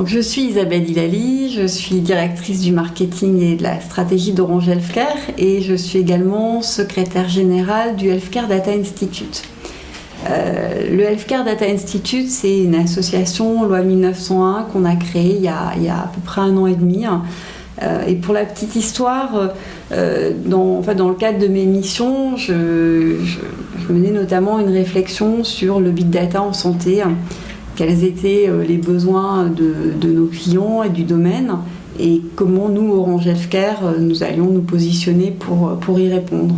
Donc, je suis Isabelle Hilali, je suis directrice du marketing et de la stratégie d'Orange Healthcare et je suis également secrétaire générale du Healthcare Data Institute. Le Healthcare Data Institute, c'est une association loi 1901 qu'on a créée il y a à peu près 1 an et demi. Et pour la petite histoire, dans le cadre de mes missions, je menais notamment une réflexion sur le big data en santé, quels étaient les besoins de nos clients et du domaine, et comment nous, Orange Healthcare, nous allions nous positionner pour y répondre.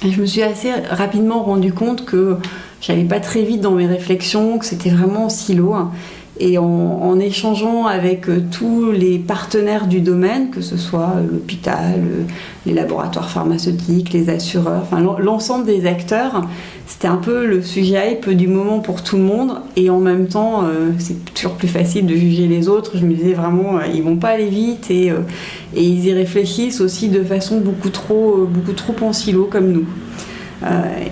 Et je me suis assez rapidement rendu compte que j'allais pas très vite dans mes réflexions, que c'était vraiment en silo. Et en échangeant avec tous les partenaires du domaine, que ce soit l'hôpital, les laboratoires pharmaceutiques, les assureurs, enfin l'ensemble des acteurs, c'était un peu le sujet hype du moment pour tout le monde. Et en même temps, c'est toujours plus facile de juger les autres. Je me disais vraiment, ils vont pas aller vite et ils y réfléchissent aussi de façon beaucoup trop en silo comme nous.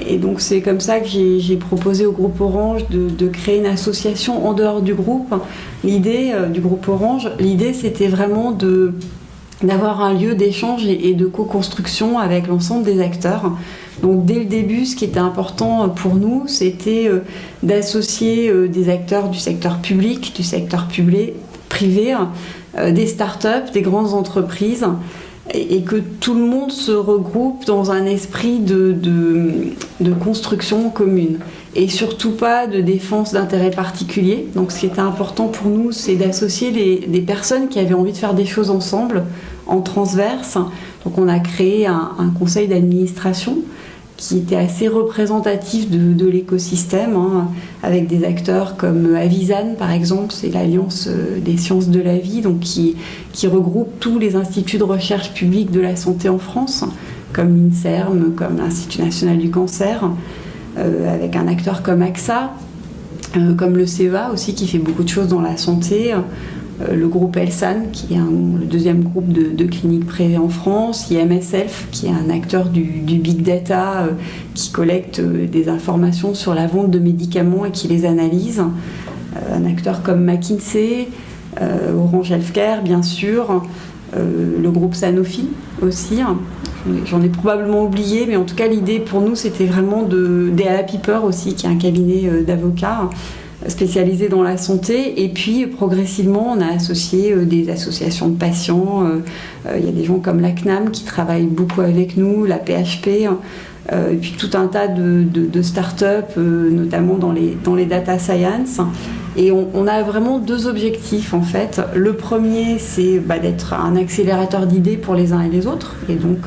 Et donc c'est comme ça que j'ai proposé au groupe Orange de créer une association en dehors du groupe. L'idée du groupe Orange, c'était vraiment d'avoir un lieu d'échange et de co-construction avec l'ensemble des acteurs. Donc dès le début, ce qui était important pour nous, c'était d'associer des acteurs du secteur public, du secteur privé, des startups, des grandes entreprises, et que tout le monde se regroupe dans un esprit de construction commune et surtout pas de défense d'intérêts particuliers. Donc ce qui était important pour nous, c'est d'associer des personnes qui avaient envie de faire des choses ensemble, en transverse. Donc on a créé un conseil d'administration qui était assez représentatif de l'écosystème, avec des acteurs comme Avisan, par exemple, c'est l'Alliance des sciences de la vie, donc qui regroupe tous les instituts de recherche publique de la santé en France, comme l'INSERM, comme l'Institut national du cancer, avec un acteur comme AXA, comme le CEA aussi, qui fait beaucoup de choses dans la santé, le groupe Elsan, qui est le deuxième groupe de cliniques privées en France, IMS Health, qui est un acteur du big data, qui collecte des informations sur la vente de médicaments et qui les analyse, un acteur comme McKinsey, Orange Healthcare, bien sûr, le groupe Sanofi aussi. J'en ai probablement oublié, mais en tout cas, l'idée pour nous, c'était vraiment d'Ala Piper aussi, qui est un cabinet d'avocats, spécialisés dans la santé, et puis progressivement on a associé des associations de patients, il y a des gens comme la CNAM qui travaillent beaucoup avec nous, la PHP, et puis tout un tas de start-up, notamment dans les data science. Et on a vraiment 2 objectifs en fait. Le premier, c'est d'être un accélérateur d'idées pour les uns et les autres, et donc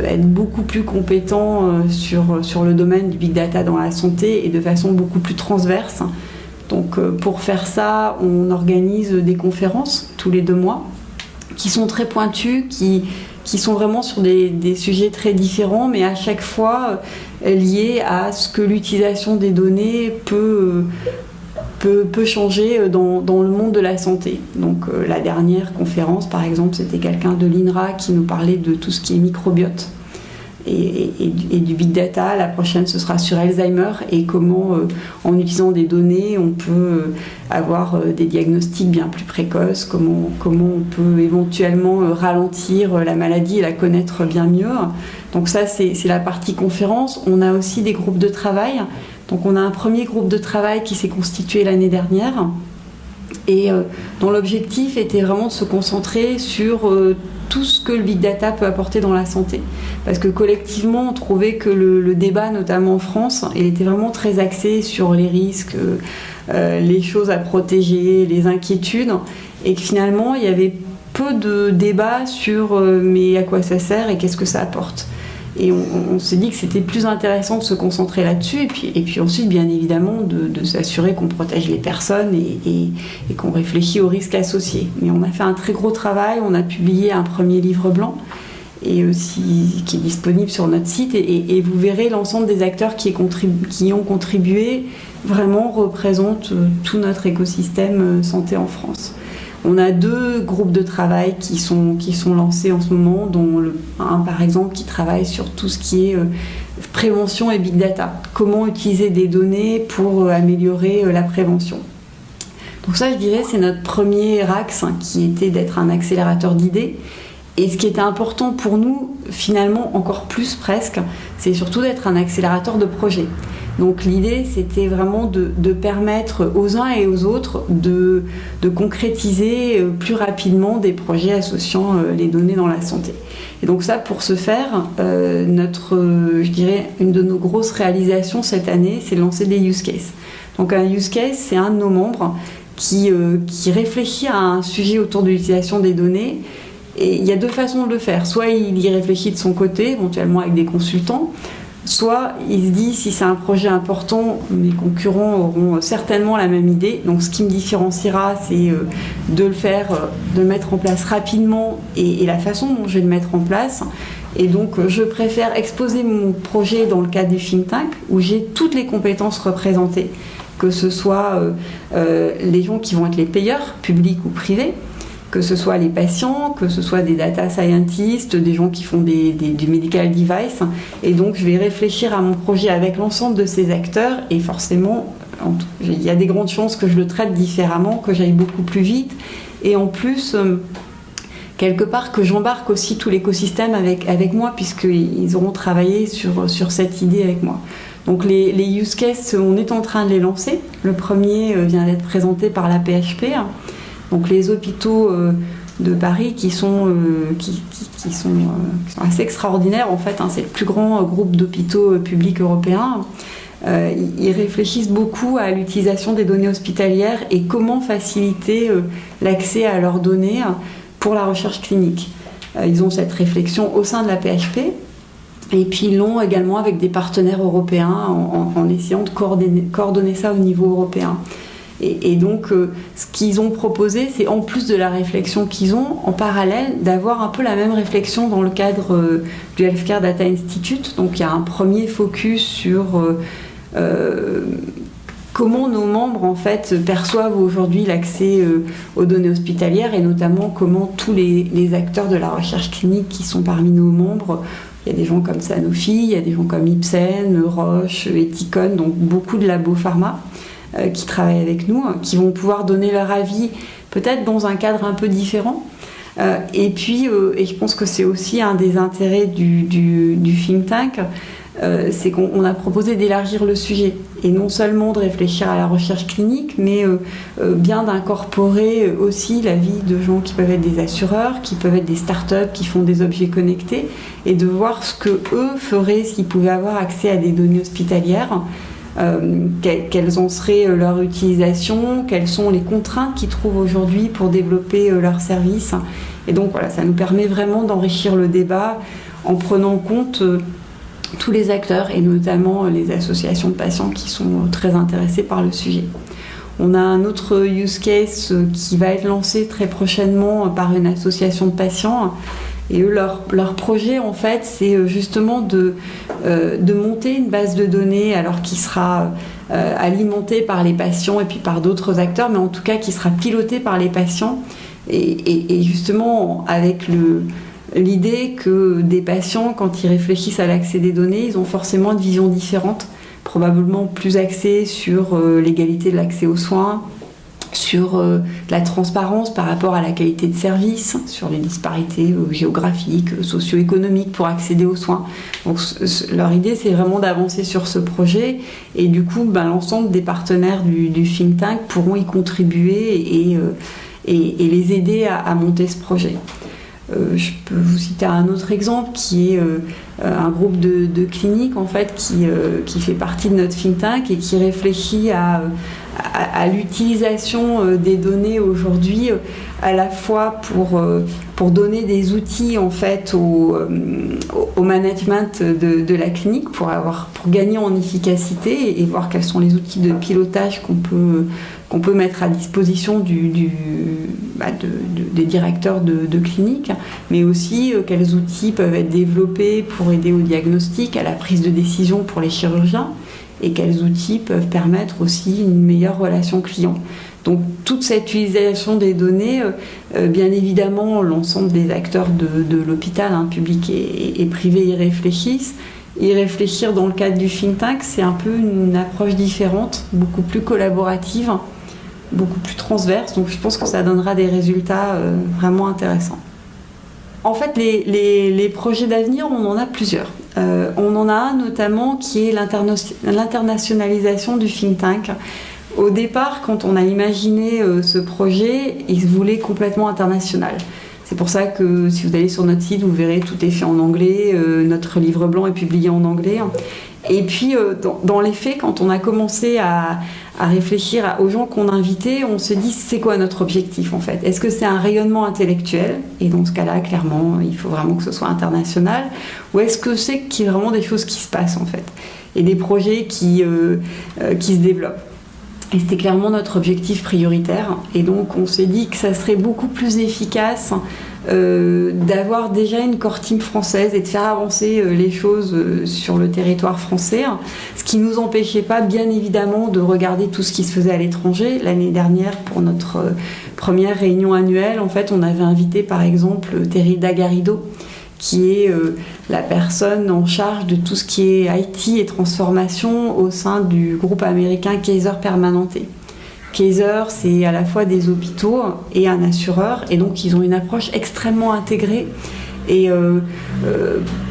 être beaucoup plus compétent sur le domaine du big data dans la santé et de façon beaucoup plus transverse. Donc pour faire ça, on organise des conférences tous les 2 mois qui sont très pointues, qui sont vraiment sur des sujets très différents, mais à chaque fois liés à ce que l'utilisation des données peut changer dans le monde de la santé. Donc la dernière conférence, par exemple, c'était quelqu'un de l'INRA qui nous parlait de tout ce qui est microbiote et du big data. La prochaine, ce sera sur Alzheimer et comment, en utilisant des données, on peut avoir des diagnostics bien plus précoces, comment on peut éventuellement ralentir la maladie et la connaître bien mieux. Donc ça, c'est la partie conférence. On a aussi des groupes de travail. Donc on a un premier groupe de travail qui s'est constitué l'année dernière et dont l'objectif était vraiment de se concentrer sur tout ce que le big data peut apporter dans la santé. Parce que collectivement, on trouvait que le débat, notamment en France, il était vraiment très axé sur les risques, les choses à protéger, les inquiétudes, et que finalement, il y avait peu de débats sur mais à quoi ça sert et qu'est-ce que ça apporte. Et on s'est dit que c'était plus intéressant de se concentrer là-dessus et puis ensuite, bien évidemment, de s'assurer qu'on protège les personnes et qu'on réfléchit aux risques associés. Mais on a fait un très gros travail, on a publié un premier livre blanc et aussi, qui est disponible sur notre site et vous verrez l'ensemble des acteurs qui ont contribué vraiment représentent tout notre écosystème santé en France. On a 2 groupes de travail qui sont lancés en ce moment, dont un par exemple qui travaille sur tout ce qui est prévention et big data. Comment utiliser des données pour améliorer la prévention. Donc ça, je dirais, c'est notre premier axe qui était d'être un accélérateur d'idées. Et ce qui était important pour nous, finalement, encore plus presque, c'est surtout d'être un accélérateur de projets. Donc l'idée, c'était vraiment de permettre aux uns et aux autres de concrétiser plus rapidement des projets associant les données dans la santé. Et donc ça, pour ce faire, je dirais, une de nos grosses réalisations cette année, c'est de lancer des use cases. Donc un use case, c'est un de nos membres qui réfléchit à un sujet autour de l'utilisation des données. Et il y a deux façons de le faire. Soit il y réfléchit de son côté, éventuellement avec des consultants, soit il se dit, si c'est un projet important, mes concurrents auront certainement la même idée. Donc ce qui me différenciera, c'est de le faire, de le mettre en place rapidement et la façon dont je vais le mettre en place. Et donc je préfère exposer mon projet dans le cadre du think tank, où j'ai toutes les compétences représentées, que ce soit les gens qui vont être les payeurs, publics ou privés, que ce soit les patients, que ce soit des data scientists, des gens qui font du medical device. Et donc, je vais réfléchir à mon projet avec l'ensemble de ces acteurs. Et forcément, il y a des grandes chances que je le traite différemment, que j'aille beaucoup plus vite. Et en plus, quelque part, que j'embarque aussi tout l'écosystème avec moi, puisqu'ils auront travaillé sur cette idée avec moi. Donc, les use cases, on est en train de les lancer. Le premier vient d'être présenté par la PHP. Donc les hôpitaux de Paris qui sont assez extraordinaires en fait, c'est le plus grand groupe d'hôpitaux publics européens. Ils réfléchissent beaucoup à l'utilisation des données hospitalières et comment faciliter l'accès à leurs données pour la recherche clinique. Ils ont cette réflexion au sein de la PHP. Et puis ils l'ont également avec des partenaires européens en essayant de coordonner ça au niveau européen. Et donc, ce qu'ils ont proposé, c'est en plus de la réflexion qu'ils ont, en parallèle, d'avoir un peu la même réflexion dans le cadre du Healthcare Data Institute. Donc, il y a un premier focus sur comment nos membres, en fait, perçoivent aujourd'hui l'accès aux données hospitalières et notamment comment tous les acteurs de la recherche clinique qui sont parmi nos membres, il y a des gens comme Sanofi, il y a des gens comme Ipsen, Roche, Ethicon, donc beaucoup de labos pharma, qui travaillent avec nous, qui vont pouvoir donner leur avis peut-être dans un cadre un peu différent. Et puis, et je pense que c'est aussi un des intérêts du think tank, c'est qu'on a proposé d'élargir le sujet et non seulement de réfléchir à la recherche clinique, mais bien d'incorporer aussi l'avis de gens qui peuvent être des assureurs, qui peuvent être des startups qui font des objets connectés et de voir ce que eux feraient s'ils pouvaient avoir accès à des données hospitalières. Quelles en serait leur utilisation, quelles sont les contraintes qu'ils trouvent aujourd'hui pour développer leurs services. Et donc voilà, ça nous permet vraiment d'enrichir le débat en prenant en compte tous les acteurs et notamment les associations de patients qui sont très intéressés par le sujet. On a un autre use case qui va être lancé très prochainement par une association de patients. Et eux, leur projet, en fait, c'est justement de monter une base de données, alors qui sera alimentée par les patients et puis par d'autres acteurs, mais en tout cas qui sera pilotée par les patients. Et justement, avec l'idée que des patients, quand ils réfléchissent à l'accès des données, ils ont forcément une vision différente, probablement plus axée sur l'égalité de l'accès aux soins, sur la transparence par rapport à la qualité de service, sur les disparités géographiques, socio-économiques pour accéder aux soins. Donc leur idée, c'est vraiment d'avancer sur ce projet et du coup, l'ensemble des partenaires du think tank pourront y contribuer et les aider à monter ce projet. Je peux vous citer un autre exemple qui est un groupe de cliniques en fait, qui fait partie de notre think tank et qui réfléchit à l'utilisation des données aujourd'hui à la fois pour donner des outils en fait au management de la clinique pour gagner en efficacité et voir quels sont les outils de pilotage qu'on peut mettre à disposition des directeurs de clinique, mais aussi quels outils peuvent être développés pour aider au diagnostic, à la prise de décision pour les chirurgiens, et quels outils peuvent permettre aussi une meilleure relation client. Donc toute cette utilisation des données, bien évidemment, l'ensemble des acteurs de l'hôpital, public et privé, y réfléchissent. Y réfléchir dans le cadre du think tank, c'est un peu une approche différente, beaucoup plus collaborative, beaucoup plus transverse. Donc je pense que ça donnera des résultats vraiment intéressants. En fait, les projets d'avenir, on en a plusieurs. On en a un notamment qui est l'internationalisation du think tank. Au départ, quand on a imaginé ce projet, il se voulait complètement international. C'est pour ça que si vous allez sur notre site, vous verrez tout est fait en anglais, notre livre blanc est publié en anglais. Et puis, dans les faits, quand on a commencé à réfléchir aux gens qu'on invitait, on se dit c'est quoi notre objectif en fait? Est-ce que c'est un rayonnement intellectuel? Et dans ce cas-là, clairement, il faut vraiment que ce soit international. Ou est-ce que c'est qu'il y a vraiment des choses qui se passent en fait? Et des projets qui se développent? Et c'était clairement notre objectif prioritaire. Et donc on s'est dit que ça serait beaucoup plus efficace d'avoir déjà une core team française et de faire avancer les choses sur le territoire français. Ce qui ne nous empêchait pas, bien évidemment, de regarder tout ce qui se faisait à l'étranger. L'année dernière, pour notre première réunion annuelle, en fait, on avait invité par exemple Terida Garrido, qui est la personne en charge de tout ce qui est IT et transformation au sein du groupe américain Kaiser Permanente. Kaiser, c'est à la fois des hôpitaux et un assureur, et donc ils ont une approche extrêmement intégrée. Et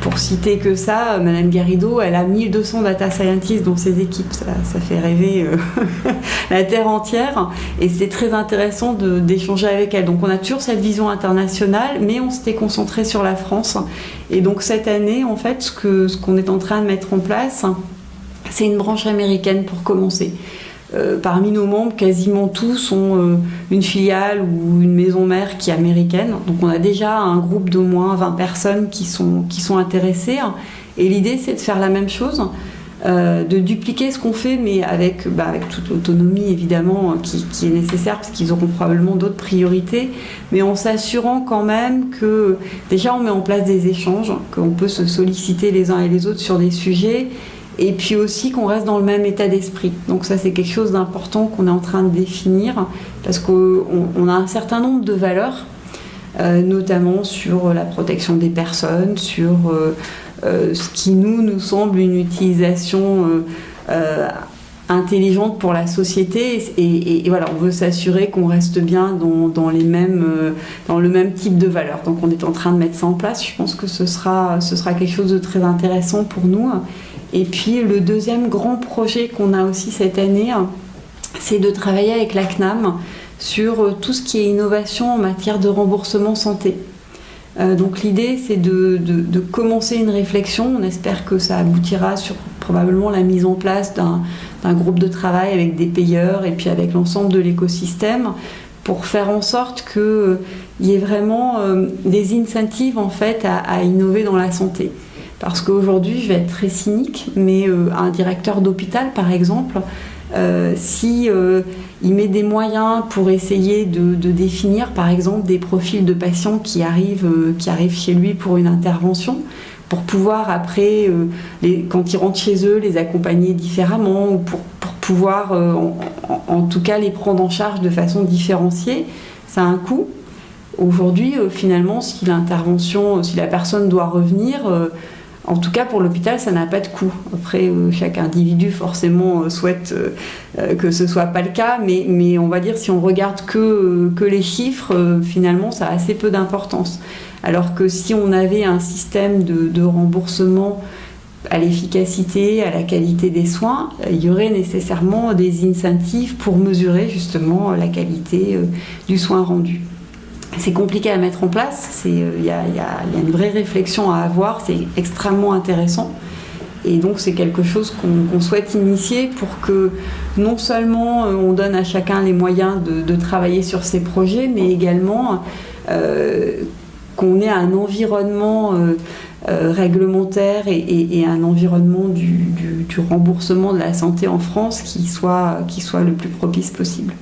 pour citer que ça, Madame Garrido, elle a 1200 data scientists dans ses équipes. Ça fait rêver la Terre entière. Et c'est très intéressant d'échanger avec elle. Donc on a toujours cette vision internationale, mais on s'était concentré sur la France. Et donc cette année, en fait, ce qu'on est en train de mettre en place, c'est une branche américaine pour commencer. Parmi nos membres, quasiment tous ont une filiale ou une maison mère qui est américaine. Donc on a déjà un groupe d'au moins 20 personnes qui sont intéressées. Et l'idée, c'est de faire la même chose, de dupliquer ce qu'on fait, mais avec toute l'autonomie évidemment qui est nécessaire, parce qu'ils auront probablement d'autres priorités, mais en s'assurant quand même que déjà on met en place des échanges, qu'on peut se solliciter les uns et les autres sur des sujets, et puis aussi qu'on reste dans le même état d'esprit. Donc ça, c'est quelque chose d'important qu'on est en train de définir, parce qu'on a un certain nombre de valeurs, notamment sur la protection des personnes, sur ce qui nous semble une utilisation intelligente pour la société, et voilà, on veut s'assurer qu'on reste bien dans le même type de valeurs. Donc on est en train de mettre ça en place. Je pense que ce sera quelque chose de très intéressant pour nous. Et puis le deuxième grand projet qu'on a aussi cette année, c'est de travailler avec la CNAM sur tout ce qui est innovation en matière de remboursement santé. Donc l'idée, c'est de commencer une réflexion. On espère que ça aboutira sur probablement la mise en place d'un groupe de travail avec des payeurs et puis avec l'ensemble de l'écosystème, pour faire en sorte qu'il y ait vraiment des incentives en fait à innover dans la santé. Parce qu'aujourd'hui, je vais être très cynique, mais un directeur d'hôpital, par exemple, si il met des moyens pour essayer de définir, par exemple, des profils de patients qui arrivent chez lui pour une intervention, pour pouvoir après, quand ils rentrent chez eux, les accompagner différemment, ou pour pouvoir, en tout cas, les prendre en charge de façon différenciée, ça a un coût. Aujourd'hui, finalement, si la personne doit revenir, en tout cas pour l'hôpital, ça n'a pas de coût. Après, chaque individu forcément souhaite que ce soit pas le cas, mais on va dire, si on regarde que les chiffres, finalement, ça a assez peu d'importance. Alors que si on avait un système de remboursement à l'efficacité, à la qualité des soins, il y aurait nécessairement des incentives pour mesurer justement la qualité du soin rendu. C'est compliqué à mettre en place, il y a une vraie réflexion à avoir, c'est extrêmement intéressant. Et donc c'est quelque chose qu'on souhaite initier pour que non seulement on donne à chacun les moyens de travailler sur ces projets, mais également qu'on ait un environnement réglementaire et un environnement du remboursement de la santé en France qui soit le plus propice possible.